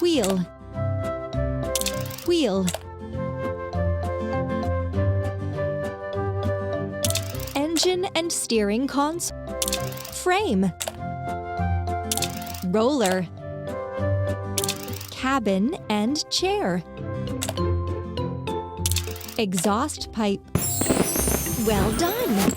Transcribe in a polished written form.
Wheel. Wheel. Engine and steering console. Frame. Roller. Cabin and chair. Exhaust pipe. Well done!